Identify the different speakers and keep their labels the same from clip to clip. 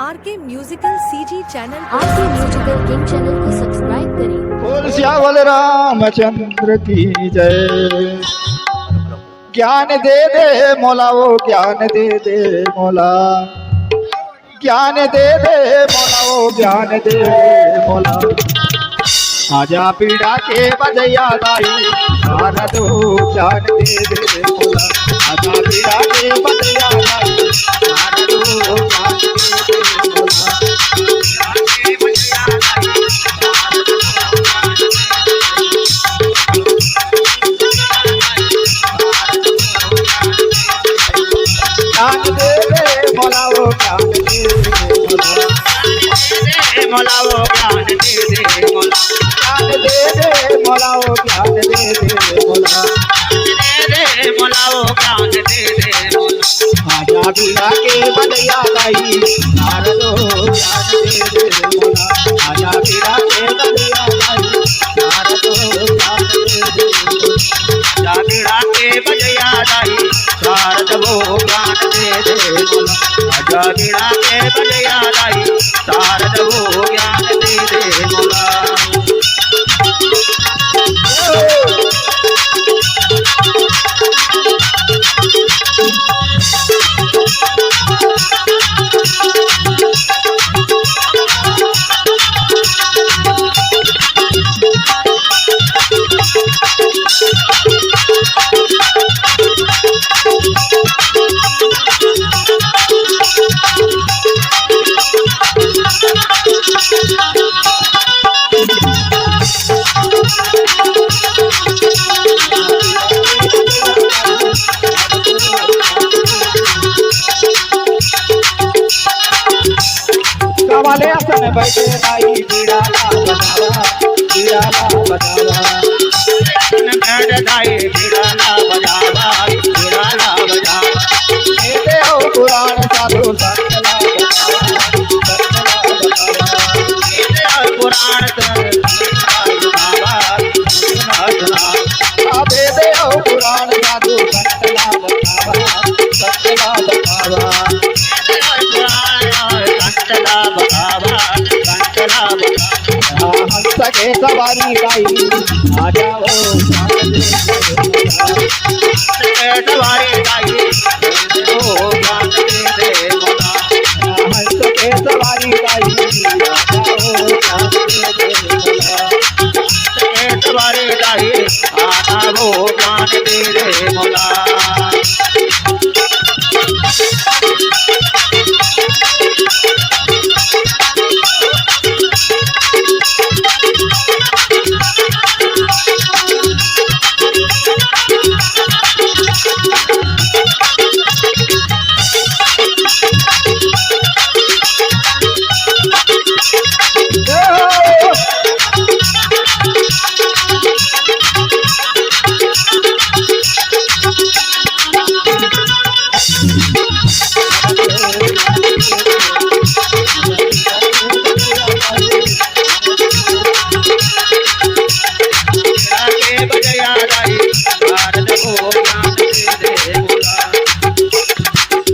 Speaker 1: R K musical CG channel
Speaker 2: RK musical king channel को subscribe करें।
Speaker 3: बोल श्यावल रामचंद्र की जय। ज्ञान दे दे मौला, वो ज्ञान दे दे मौला, ज्ञान दे दे मौला, वो ज्ञान दे दे मौला। आजा पीड़ा के बजैया दाई सारा दो ज्ञान दे दे मौला। आजा पीड़ा के बजैया दाई सारा दो ज्ञान दे दे मौला। ज्ञान दे दे मौला, वो ज्ञान दे दे मौला, वो ज्ञान दे दे मौला। ज्ञान दे दे मौला, वो ज्ञान दे दे मौला, दे दे मौला, वो ज्ञान दे दे मौला। आजा बिना के बजैया दाई सारा दो ज्ञान दे दे मौला। आजा बिना के बजैया दाई सारा दो ज्ञान दे दे मौला। आजा बिना के बजैया दाई सारा दो ज्ञान दे दे मौला। आजा बिना के बजैया दाई सारा दो ज्ञान दे दे मौला। वाले आसन बैठे दाई बीड़ा ला बजावा, बीड़ा ला बजावा, बैठ दाई बीड़ा ला बजावा, बीड़ा ला बजावा। कहते हो पुराण साधु संत ला बजावा, संत ला बजावा। कहते हो पुराण साधु संत ला बजावा, कहते हो पुराण साधु संत ला बजावा, संत ला बजावा। हंस के सवारी गाई आ जाओ, सवारी गाई ओ ज्ञान दे दे मौला। हंस के सवारी गाई आ जाओ, ज्ञान दे दे मौला। सवारी गाई आ जाओ, ज्ञान दे दे मौला।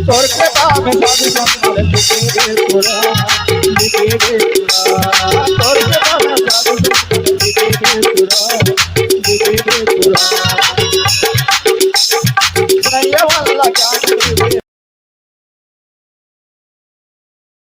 Speaker 3: तोर के बाम साधु संत लिखे दे पूरा, लिखे दे पूरा। तोर के बाम साधु संत लिखे दे पूरा, लिखे दे पूरा।